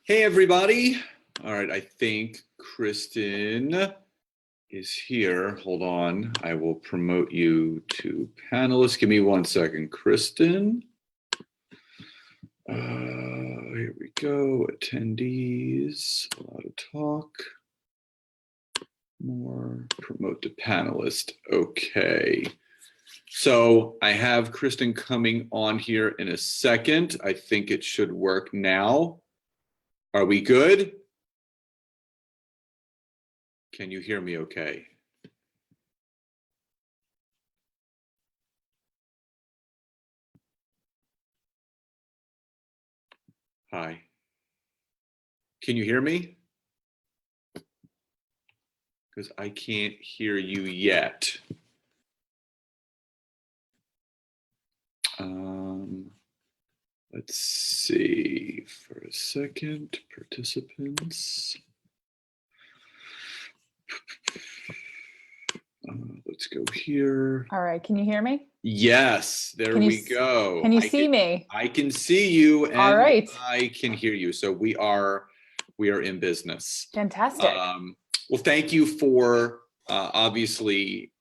Hey, everybody. All right, I think Kristen is here. Hold on. I will promote you to panelist. Give me 1 second, Kristen. Here we go. Attendees. A lot of talk. More. Promote to panelist. Okay. So I have Kristen coming on here in a second. I think it should work now. Are we good? Can you hear me okay? Hi. Can you hear me? Because I can't hear you yet. Let's see for a second, participants. Let's go here. All right, can you hear me? Yes, there we go. Can you see me? I can see you, and all right. I can hear you. So we are in business. Fantastic. Well, thank you for obviously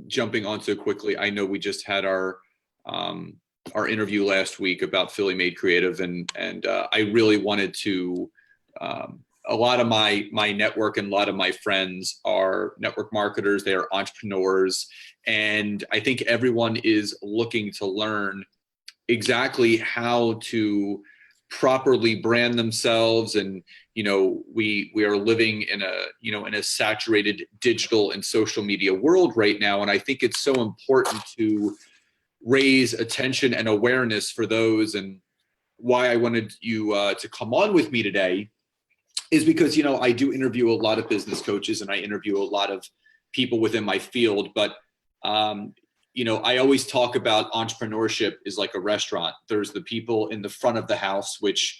jumping on so quickly. I know we just had our interview last week about Philly Made Creative, and I really wanted to. A lot of my network and a lot of my friends are network marketers. They are entrepreneurs, and I think everyone is looking to learn exactly how to properly brand themselves. And we are living in a saturated digital and social media world right now, and I think it's so important to raise attention and awareness for those. And why I wanted you to come on with me today is because I do interview a lot of business coaches, and I interview a lot of people within my field, but I always talk about entrepreneurship is like a restaurant. There's the people in the front of the house, which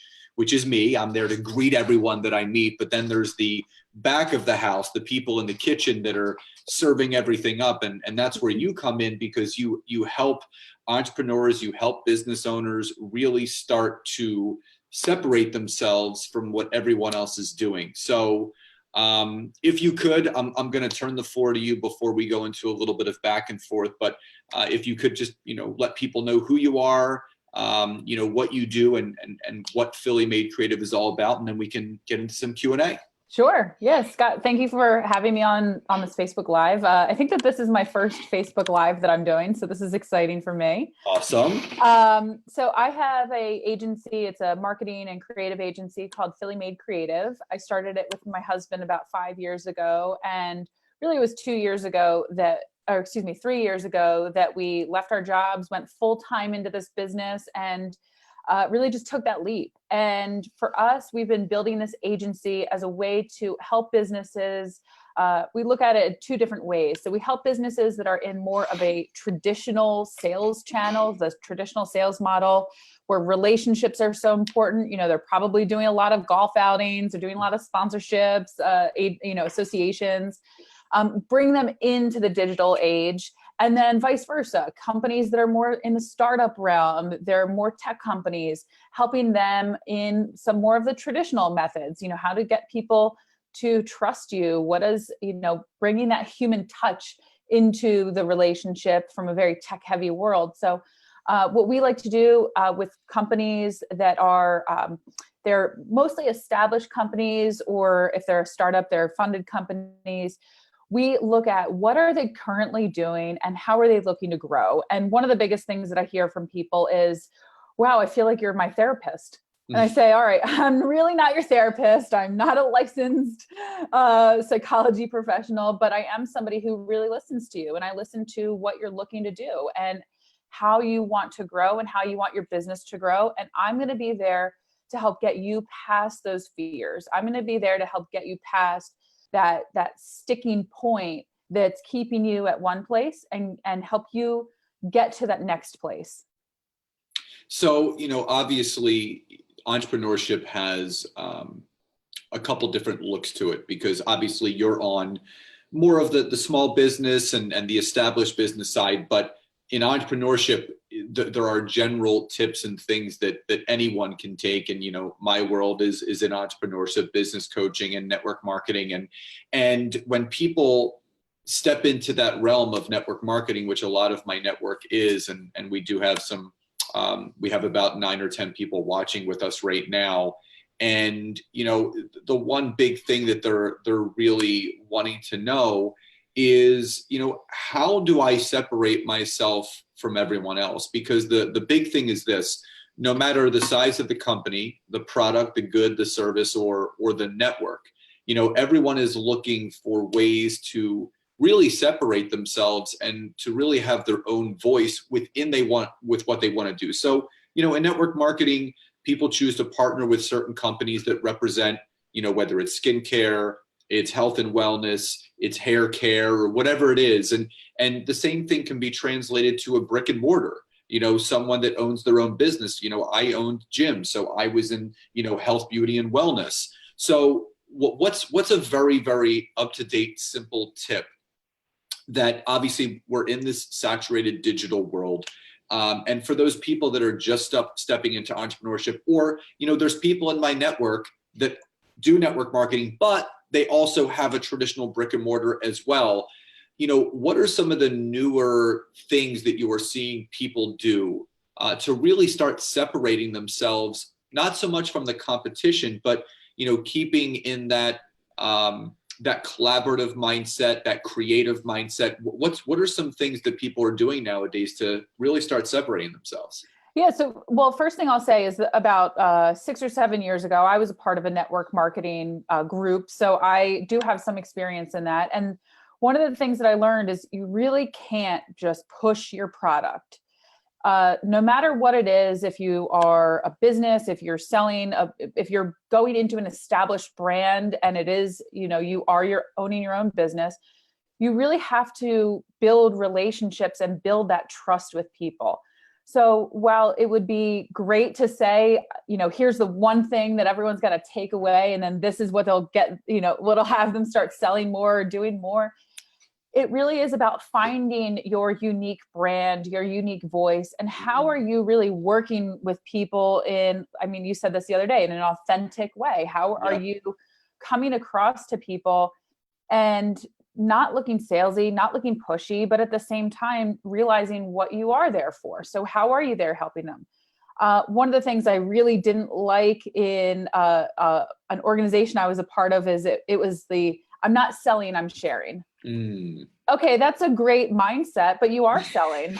is me. I'm there to greet everyone that I meet. But then there's the back of the house, the people in the kitchen that are serving everything up. And that's where you come in, because you help entrepreneurs, you help business owners really start to separate themselves from what everyone else is doing. So if you could, I'm going to turn the floor to you before we go into a little bit of back and forth. But if you could just, let people know who you are, what you do, and what Philly Made Creative is all about, and then we can get into some Q&A. Sure. Yes, Scott, thank you for having me on this Facebook Live. I think that this is my first Facebook Live that I'm doing, so this is exciting for me. Awesome. So I have a agency. It's a marketing and creative agency called Philly Made Creative. I started it with my husband about 5 years ago, and really it was 3 years ago that we left our jobs, went full time into this business, and really just took that leap. And for us, we've been building this agency as a way to help businesses. We look at it in two different ways. So we help businesses that are in more of a traditional sales channel, the traditional sales model, where relationships are so important. They're probably doing a lot of golf outings, they're doing a lot of sponsorships, associations, bring them into the digital age. And then vice versa, companies that are more in the startup realm, they're more tech companies, helping them in some more of the traditional methods, how to get people to trust you. What is, bringing that human touch into the relationship from a very tech heavy world. So what we like to do with companies that are, they're mostly established companies, or if they're a startup, they're funded companies. We look at what are they currently doing and how are they looking to grow. And one of the biggest things that I hear from people is, wow, I feel like you're my therapist. And I say, all right, I'm really not your therapist. I'm not a licensed psychology professional, but I am somebody who really listens to you. And I listen to what you're looking to do and how you want to grow and how you want your business to grow. And I'm going to be there to help get you past those fears. I'm going to be there to help get you past that sticking point that's keeping you at one place and help you get to that next place. So, obviously entrepreneurship has a couple different looks to it, because obviously you're on more of the small business and the established business side, but in entrepreneurship, there are general tips and things that anyone can take. And, my world is in entrepreneurship, business coaching, and network marketing. And when people step into that realm of network marketing, which a lot of my network is, and we do have we have about 9 or 10 people watching with us right now. And, the one big thing that they're really wanting to know is, how do I separate myself from everyone else? Because the big thing is this: no matter the size of the company, the product, the good, the service, or the network, everyone is looking for ways to really separate themselves and to really have their own voice with what they want to do. So, in network marketing, people choose to partner with certain companies that represent, whether it's skincare, it's health and wellness, it's hair care, or whatever it is. And the same thing can be translated to a brick and mortar, someone that owns their own business. I owned gym, so I was in, health, beauty, and wellness. So what's a very, very up-to-date, simple tip that obviously we're in this saturated digital world. And for those people that are just stepping into entrepreneurship, or, there's people in my network that do network marketing, but they also have a traditional brick and mortar as well. What are some of the newer things that you are seeing people do to really start separating themselves, not so much from the competition, but, keeping in that collaborative mindset, that creative mindset? What are some things that people are doing nowadays to really start separating themselves? Yeah. So, well, first thing I'll say is that about 6 or 7 years ago, I was a part of a network marketing group. So I do have some experience in that. And one of the things that I learned is you really can't just push your product. No matter what it is, if you are a business, if you're selling, if you're going into an established brand and it is, you are owning your own business, you really have to build relationships and build that trust with people. So while it would be great to say, here's the one thing that everyone's got to take away, and then this is what they'll get, what'll have them start selling more or doing more. It really is about finding your unique brand, your unique voice, and how are you really working with people you said this the other day, in an authentic way. How are you coming across to people and not looking salesy, not looking pushy, but at the same time, realizing what you are there for. So how are you there helping them? One of the things I really didn't like in an organization I was a part of is it was I'm not selling, I'm sharing. Okay, that's a great mindset, but you are selling.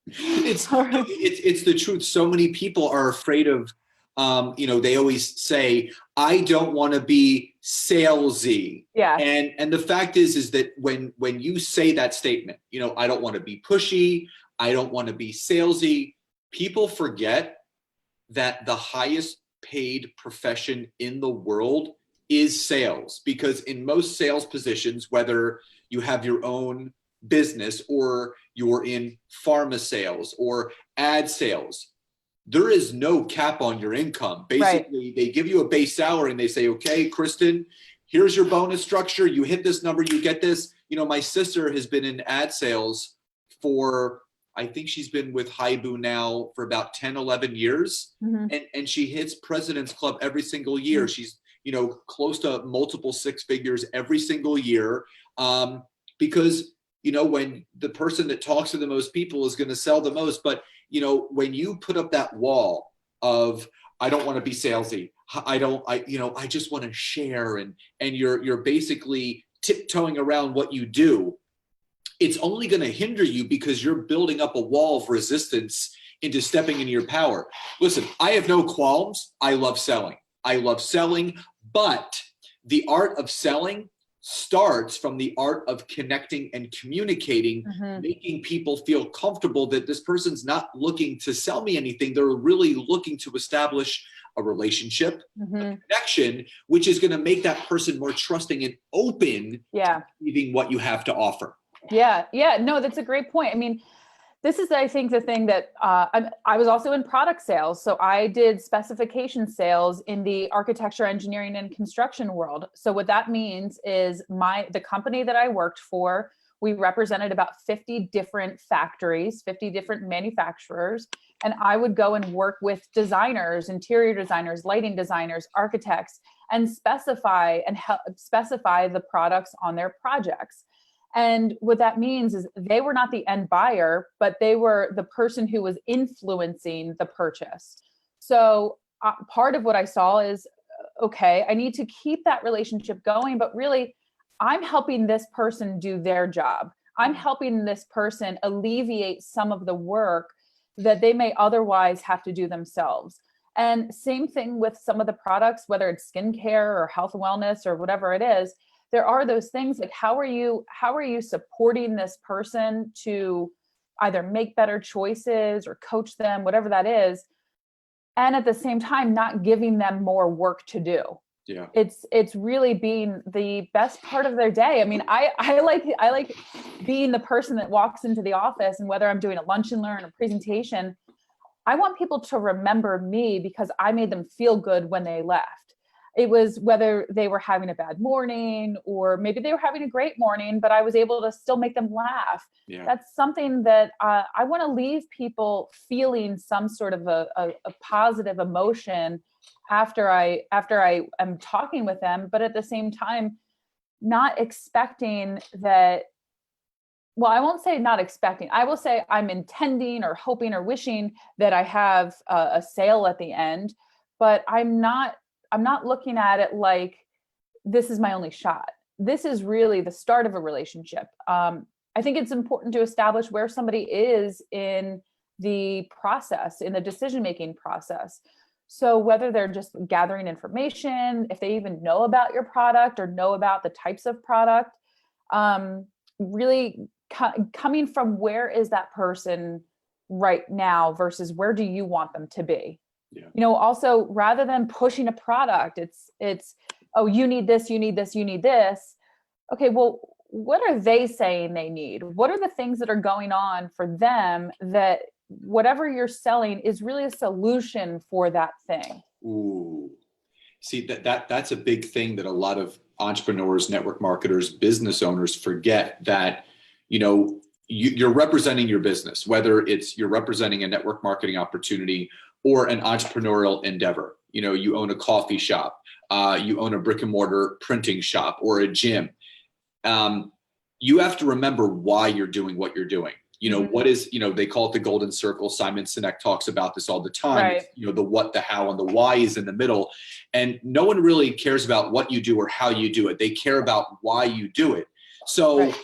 It's the truth. So many people are afraid of, they always say, I don't want to be salesy. Yeah. And the fact is that when you say that statement, I don't want to be pushy, I don't want to be salesy, people forget that the highest paid profession in the world is sales. Because in most sales positions, whether you have your own business or you're in pharma sales or ad sales, there is no cap on your income. Basically, right. They give you a base salary and they say, okay, Kristen, here's your bonus structure. You hit this number, you get this. My sister has been in ad sales for, I think she's been with Haibu now for about 10, 11 years. Mm-hmm. And she hits President's Club every single year. Mm-hmm. She's, close to multiple six figures every single year. Because, when the person that talks to the most people is going to sell the most. But, when you put up that wall of, I don't want to be salesy, I just want to share, and you're basically tiptoeing around what you do, it's only going to hinder you because you're building up a wall of resistance into stepping into your power. Listen, I have no qualms. I love selling, but the art of selling starts from the art of connecting and communicating, mm-hmm. making people feel comfortable that this person's not looking to sell me anything. They're really looking to establish a relationship, mm-hmm. a connection, which is going to make that person more trusting and open to receiving what you have to offer. Yeah. No, that's a great point. I mean, this is, I think, the thing that I was also in product sales. So I did specification sales in the architecture, engineering, and construction world. So what that means is the company that I worked for We represented about 50 different factories, 50 different manufacturers. And I would go and work with designers, interior designers, lighting designers, architects, and specify the products on their projects. And what that means is they were not the end buyer, but they were the person who was influencing the purchase. So part of what I saw is, okay, I need to keep that relationship going, but really I'm helping this person do their job. I'm helping this person alleviate some of the work that they may otherwise have to do themselves. And same thing with some of the products, whether it's skincare or health and wellness or whatever it is, there are those things like, how are you supporting this person to either make better choices or coach them, whatever that is, and at the same time, not giving them more work to do. Yeah. It's really being the best part of their day. I mean, I like being the person that walks into the office, and whether I'm doing a lunch and learn, a presentation, I want people to remember me because I made them feel good when they left. It was whether they were having a bad morning or maybe they were having a great morning, but I was able to still make them laugh. Yeah. That's something that I want to leave people feeling some sort of a positive emotion after I am talking with them, but at the same time, not expecting that. Well, I won't say not expecting. I will say I'm intending or hoping or wishing that I have a sale at the end, but I'm not looking at it like this is my only shot. This is really the start of a relationship. I think it's important to establish where somebody is in the process, in the decision-making process. So whether they're just gathering information, if they even know about your product or know about the types of product, really coming from where is that person right now versus where do you want them to be? Yeah. You know, also rather than pushing a product, it's, oh, you need this, you need this, you need this. Okay, well, what are they saying they need? What are the things that are going on for them that whatever you're selling is really a solution for that thing? Ooh, see that's a big thing that a lot of entrepreneurs, network marketers, business owners forget, that, you know, you're representing your business, whether it's you're representing a network marketing opportunity or an entrepreneurial endeavor. You know, you own a coffee shop, you own a brick and mortar printing shop or a gym. You have to remember why you're doing what you're doing. You know, what is, you know, they call it the golden circle. Simon Sinek talks about this all the time. Right. It's, you know, the what, the how, and the why is in the middle. And no one really cares about what you do or how you do it. They care about why you do it. So Right.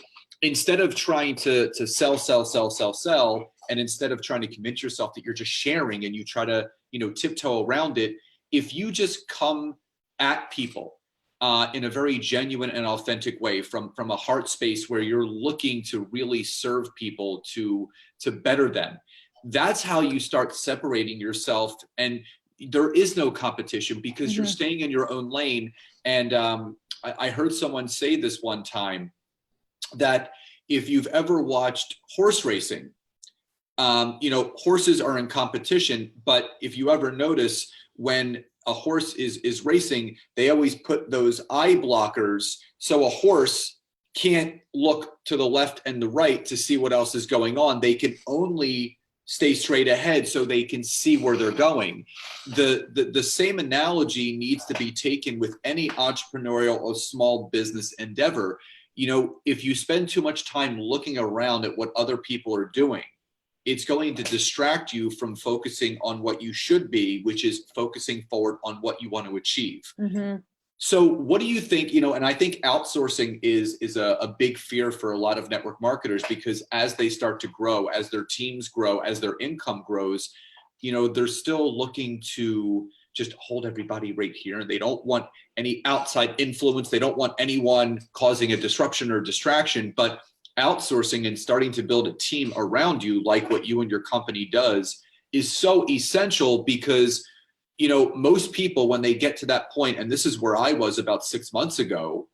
instead of trying to sell, and instead of trying to convince yourself that you're just sharing and you try to, you know, tiptoe around it, if you just come at people in a very genuine and authentic way from a heart space where you're looking to really serve people to better them, that's how you start separating yourself. And there is no competition because you're staying in your own lane. And I heard someone say this one time, that if you've ever watched horse racing, you know, horses are in competition, but if you ever notice, when a horse is racing, they always put those eye blockers so a horse can't look to the left and the right to see what else is going on. They can only stay straight ahead so they can see where they're going. The same analogy needs to be taken with any entrepreneurial or small business endeavor. You know, if you spend too much time looking around at what other people are doing, it's going to distract you from focusing on what you should be, which is focusing forward on what you want to achieve. So what do you think, you know, and I think outsourcing is a big fear for a lot of network marketers, because as they start to grow, as their teams grow, as their income grows, you know, they're still looking to just hold everybody right here. And they don't want any outside influence. They don't want anyone causing a disruption or distraction. But outsourcing and starting to build a team around you, like what you and your company does, is so essential, because, you know, most people, when they get to that point, and this is where I was about 6 months ago,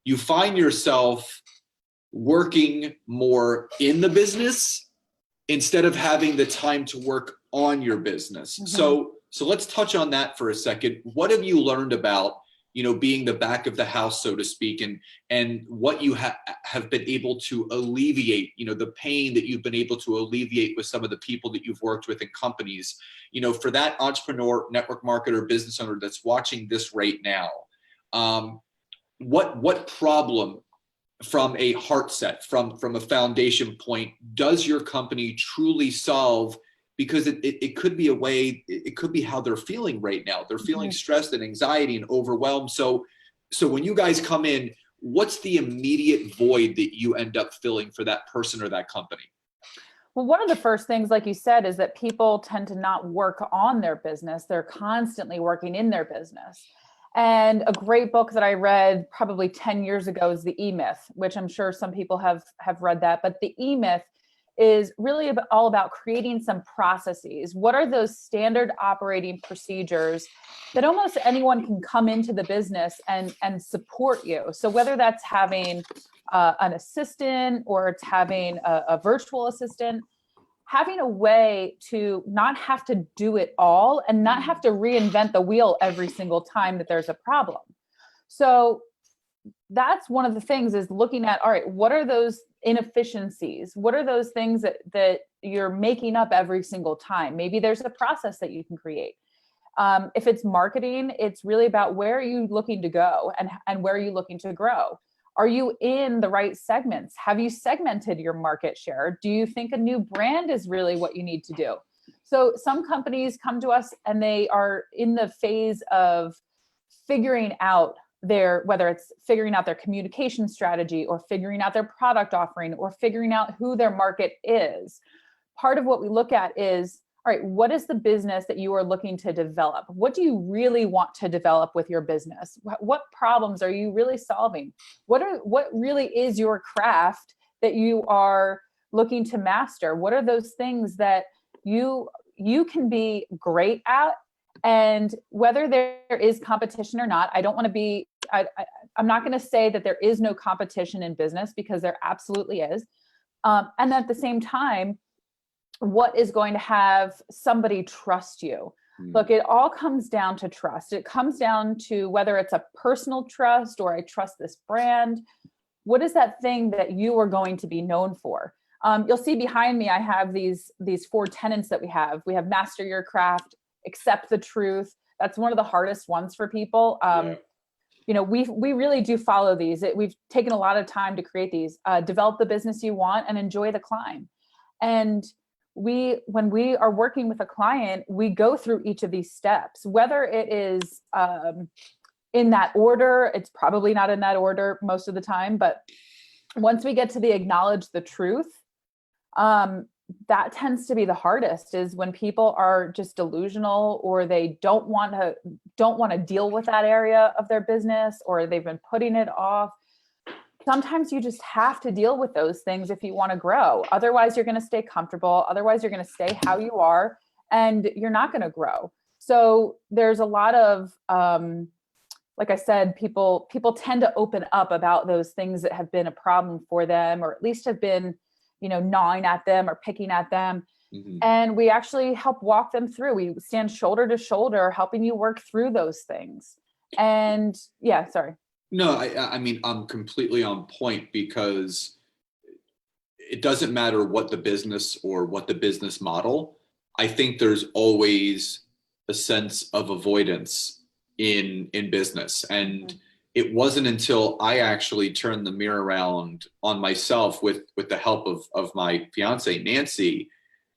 you find yourself working more in the business instead of having the time to work on your business. So let's touch on that for a second. What have you learned about being the back of the house, so to speak, and what you have been able to alleviate, the pain that you've been able to alleviate with some of the people that you've worked with in companies, for that entrepreneur, network marketer, business owner that's watching this right now, what problem from a heart set, from a foundation point, does your company truly solve? Because it could be a way, it could be how they're feeling right now. They're feeling stressed and anxiety and overwhelmed. So when you guys come in, what's the immediate void that you end up filling for that person or that company? Well, one of the first things, like you said, is that people tend to not work on their business. They're constantly working in their business. And a great book that I read probably 10 years ago is The E-Myth, which I'm sure some people have read that. But The E-Myth is really all about creating some processes. What are those standard operating procedures that almost anyone can come into the business and support you? So whether that's having an assistant or it's having a virtual assistant, having a way to not have to do it all and not have to reinvent the wheel every single time that there's a problem. So that's one of the things, is looking at, all right, what are those inefficiencies? What are those things that you're making up every single time? Maybe there's a process that you can create. If it's marketing, it's really about where are you looking to go and where are you looking to grow? Are you in the right segments? Have you segmented your market share? Do you think a new brand is really what you need to do? So some companies come to us and they are in the phase of figuring out whether it's figuring out their communication strategy or figuring out their product offering or figuring out who their market is. Part of what we look at is, all right, what is the business that you are looking to develop? What do you really want to develop with your business? What problems are you really solving? What really is your craft that you are looking to master? What are those things that you can be great at? And whether there is competition or not, I don't want to be, I'm not going to say that there is no competition in business, because there absolutely is. And at the same time, what is going to have somebody trust you? Look, it all comes down to trust. It comes down to whether it's a personal trust or I trust this brand. What is that thing that you are going to be known for? You'll see behind me, I have these 4 tenets that we have. We have master your craft, accept the truth. That's one of the hardest ones for people. We really do follow these. We've taken a lot of time to create these. Develop the business you want and enjoy the climb. And when we are working with a client, we go through each of these steps, whether it is in that order. It's probably not in that order most of the time, but once we get to the acknowledge the truth, that tends to be the hardest, is when people are just delusional, or they don't want to deal with that area of their business, or they've been putting it off. Sometimes you just have to deal with those things if you want to grow. Otherwise, you're going to stay comfortable. Otherwise, you're going to stay how you are, and you're not going to grow. So there's a lot of, like I said, people tend to open up about those things that have been a problem for them, or at least have been, gnawing at them or picking at them. Mm-hmm. And we actually help walk them through. We stand shoulder to shoulder, helping you work through those things. And yeah, sorry. No, I mean, I'm completely on point, because it doesn't matter what the business or what the business model. I think there's always a sense of avoidance in business. And it wasn't until I actually turned the mirror around on myself with the help of my fiance, Nancy,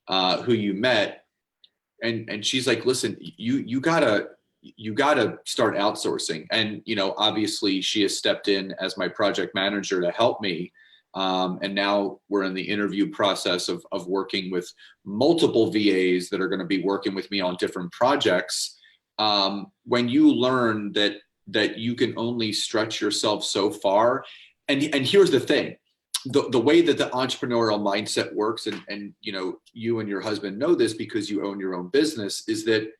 who you met. And she's like, listen, you gotta start outsourcing. And, obviously she has stepped in as my project manager to help me. And now we're in the interview process of working with multiple VAs that are going to be working with me on different projects. When you learn that you can only stretch yourself so far. And here's the thing, the way that the entrepreneurial mindset works, and you and your husband know this because you own your own business, is that,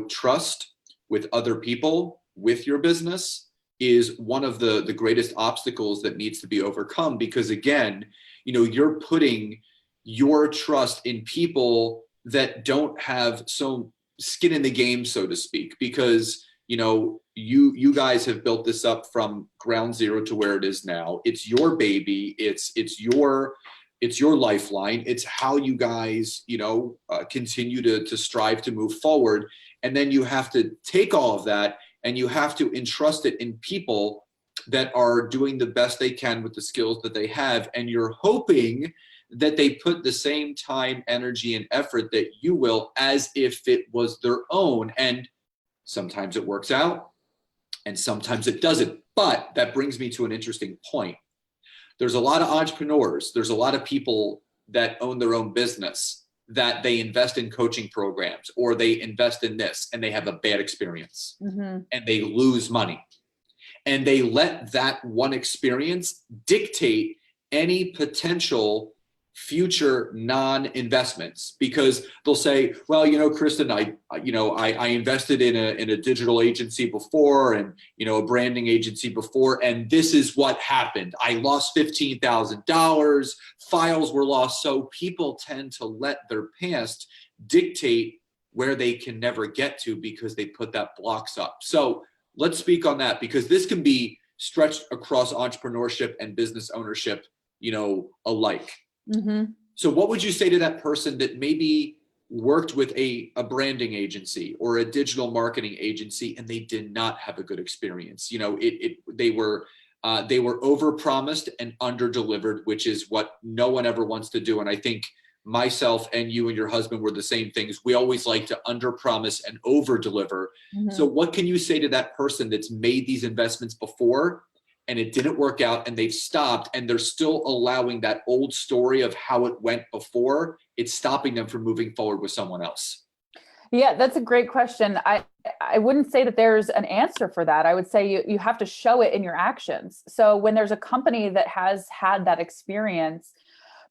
trust with other people with your business is one of the greatest obstacles that needs to be overcome. Because again, you're putting your trust in people that don't have some skin in the game, so to speak, because you guys have built this up from ground zero to where it is now. It's your baby. It's your lifeline. It's how you guys, continue to strive to move forward. And then you have to take all of that and you have to entrust it in people that are doing the best they can with the skills that they have. And you're hoping that they put the same time, energy, and effort that you will as if it was their own. And sometimes it works out and sometimes it doesn't. But that brings me to an interesting point. There's a lot of entrepreneurs. There's a lot of people that own their own business that they invest in coaching programs or they invest in this and they have a bad experience and they lose money. And they let that one experience dictate any potential future non-investments, because they'll say, well, Kristen, I invested in a digital agency before and, a branding agency before, and this is what happened. I lost $15,000, files were lost. So people tend to let their past dictate where they can never get to because they put that blocks up. So let's speak on that, because this can be stretched across entrepreneurship and business ownership, alike. So what would you say to that person that maybe worked with a branding agency or a digital marketing agency and they did not have a good experience? They were overpromised and underdelivered, which is what no one ever wants to do. And I think myself and you and your husband were the same things. We always like to underpromise and overdeliver. So what can you say to that person that's made these investments before and it didn't work out and they've stopped and they're still allowing that old story of how it went before? It's stopping them from moving forward with someone else. Yeah, that's a great question. I wouldn't say that there's an answer for that. I would say you have to show it in your actions. So when there's a company that has had that experience,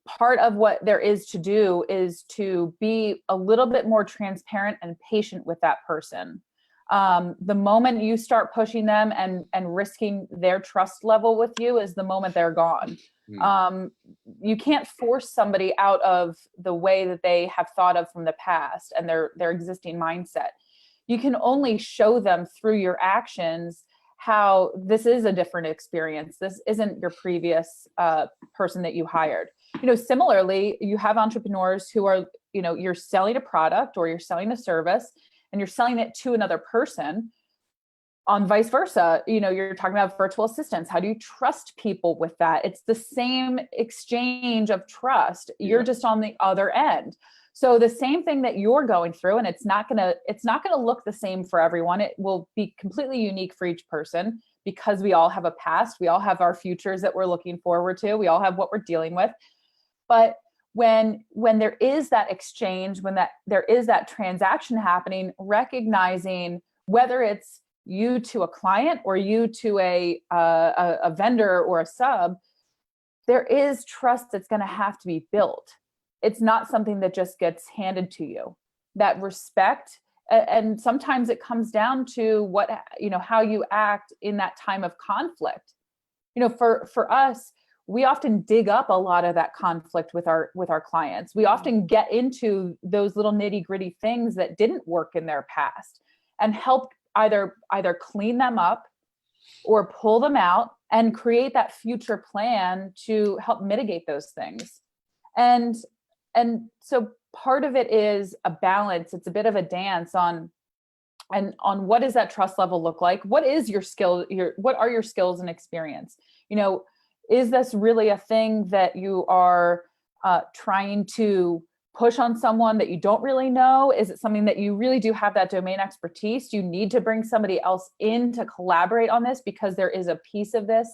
part of what there is to do is to be a little bit more transparent and patient with that person. The moment you start pushing them and risking their trust level with you is the moment they're gone. You can't force somebody out of the way that they have thought of from the past and their existing mindset. You can only show them through your actions how this is a different experience. This isn't your previous person that you hired. Similarly, you have entrepreneurs who are, you're selling a product or you're selling a service and you're selling it to another person. On vice versa, you're talking about virtual assistants. How do you trust people with that? It's the same exchange of trust. You're just on the other end. So the same thing that you're going through, and it's not gonna look the same for everyone. It will be completely unique for each person because we all have a past. We all have our futures that we're looking forward to. We all have what we're dealing with. But when there is that exchange, when there is that transaction happening, recognizing whether it's you to a client or you to a vendor or a sub, there is trust that's going to have to be built. It's not something that just gets handed to you. That respect, and sometimes it comes down to how you act in that time of conflict. For us, we often dig up a lot of that conflict with our clients. We often get into those little nitty-gritty things that didn't work in their past and help either clean them up or pull them out and create that future plan to help mitigate those things. And so part of it is a balance. It's a bit of a dance on what does that trust level look like? What is your skill? What are your skills and experience? Is this really a thing that you are trying to push on someone that you don't really know? Is it something that you really do have that domain expertise? Do you need to bring somebody else in to collaborate on this because there is a piece of this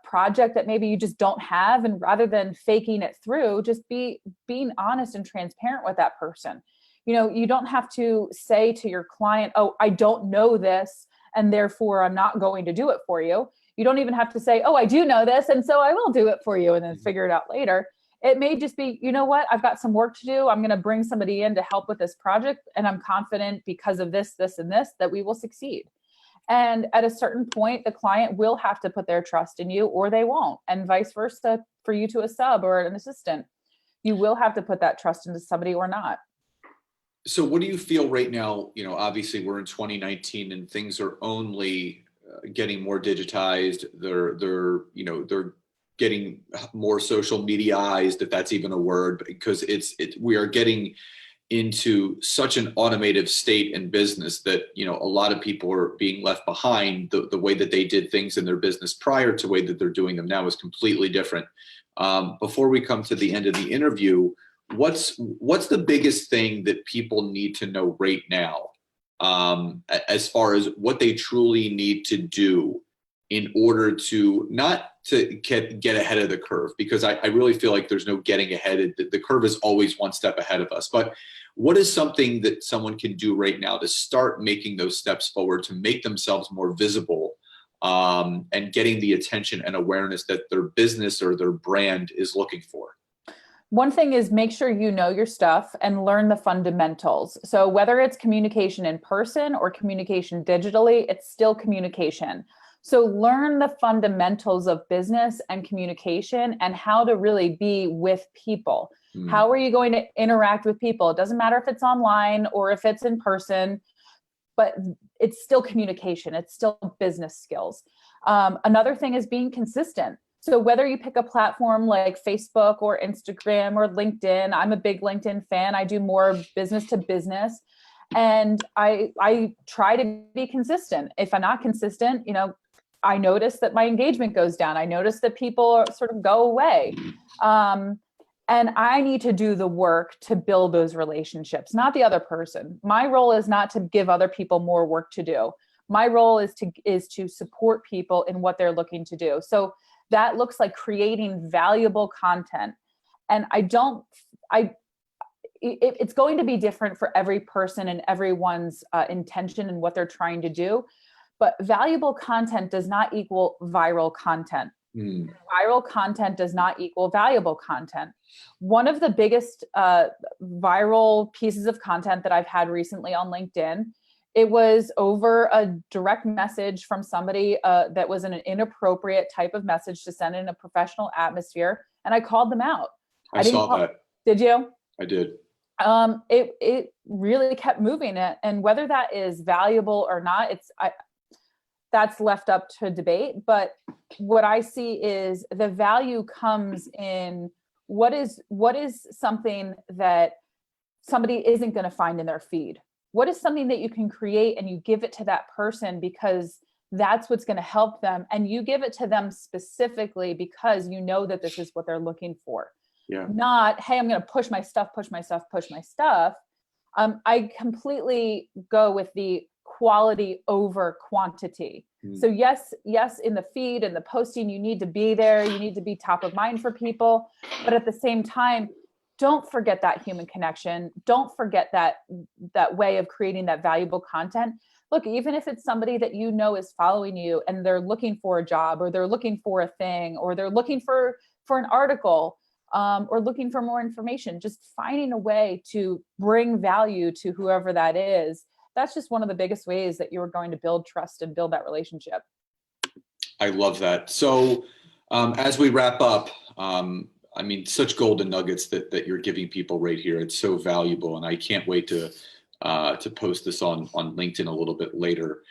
project that maybe you just don't have? And rather than faking it through, just being honest and transparent with that person. You don't have to say to your client, oh, I don't know this, and therefore I'm not going to do it for you. You don't even have to say, oh, I do know this, and so I will do it for you, and then figure it out later. It may just be, you know what, I've got some work to do. I'm going to bring somebody in to help with this project, and I'm confident because of this, this, and this, that we will succeed. And at a certain point, the client will have to put their trust in you or they won't, and vice versa for you to a sub or an assistant. You will have to put that trust into somebody or not. So what do you feel right now? Obviously we're in 2019 and things are only getting more digitized. They're getting more social mediaized, if that's even a word, because we are getting into such an automated state in business that a lot of people are being left behind. The way that they did things in their business prior to the way that they're doing them now is completely different. Before we come to the end of the interview, what's the biggest thing that people need to know right now, as far as what they truly need to do in order to not to get ahead of the curve? Because I really feel like there's no getting ahead. The curve is always one step ahead of us. But what is something that someone can do right now to start making those steps forward, to make themselves more visible, and getting the attention and awareness that their business or their brand is looking for? One thing is make sure you know your stuff and learn the fundamentals. So whether it's communication in person or communication digitally, it's still communication. So learn the fundamentals of business and communication and how to really be with people. How are you going to interact with people? It doesn't matter if it's online or if it's in person, but it's still communication. It's still business skills. Another thing is being consistent. So whether you pick a platform like Facebook or Instagram or LinkedIn, I'm a big LinkedIn fan. I do more business to business. And I try to be consistent. If I'm not consistent, I notice that my engagement goes down. I notice that people sort of go away. And I need to do the work to build those relationships, not the other person. My role is not to give other people more work to do. My role is to support people in what they're looking to do. So that looks like creating valuable content. And it's going to be different for every person and everyone's intention and what they're trying to do. But valuable content does not equal viral content. Viral content does not equal valuable content. One of the biggest viral pieces of content that I've had recently on LinkedIn, it was over a direct message from somebody that was an inappropriate type of message to send in a professional atmosphere, and I called them out. I saw that. Did you? I did. It really kept moving it, and whether that is valuable or not, that's left up to debate. But what I see is the value comes in what is something that somebody isn't going to find in their feed. What is something that you can create and you give it to that person because that's what's going to help them, and you give it to them specifically because you know that this is what they're looking for. Yeah. Not, hey, I'm going to push my stuff. I completely go with the quality over quantity. So yes, in the feed and the posting, you need to be there. You need to be top of mind for people. But at the same time, don't forget that human connection. Don't forget that way of creating that valuable content. Look, even if it's somebody that you know is following you and they're looking for a job, or they're looking for a thing, or they're looking for an article, or looking for more information, just finding a way to bring value to whoever that is. That's just one of the biggest ways that you're going to build trust and build that relationship. I love that. So as we wrap up, such golden nuggets that you're giving people right here. It's so valuable, and I can't wait to post this on LinkedIn a little bit later.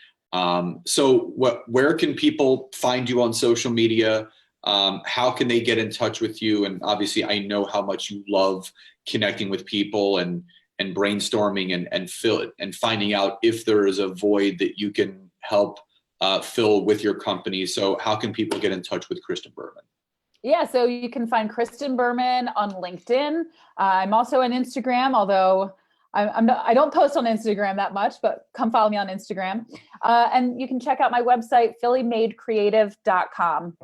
So where can people find you on social media? How can they get in touch with you? And obviously, I know how much you love connecting with people and brainstorming and finding out if there is a void that you can help fill with your company. So how can people get in touch with Kristen Berman? Yeah, so you can find Kristen Berman on LinkedIn. I'm also on Instagram, although I don't post on Instagram that much, but come follow me on Instagram. And you can check out my website, phillymadecreative.com.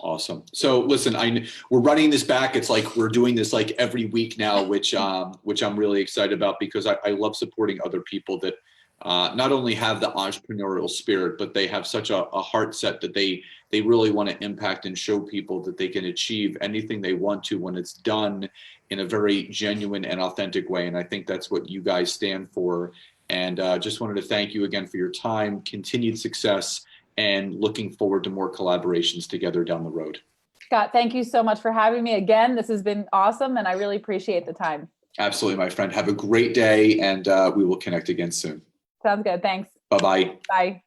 Awesome. So listen, we're running this back. It's like we're doing this like every week now, which I'm really excited about, because I love supporting other people that not only have the entrepreneurial spirit, but they have such a heart set that they really want to impact and show people that they can achieve anything they want to when it's done in a very genuine and authentic way. And I think that's what you guys stand for. And just wanted to thank you again for your time, continued success, and looking forward to more collaborations together down the road. Scott, thank you so much for having me again. This has been awesome, and I really appreciate the time. Absolutely, my friend. Have a great day, and we will connect again soon. Sounds good. Thanks. Bye-bye. Bye.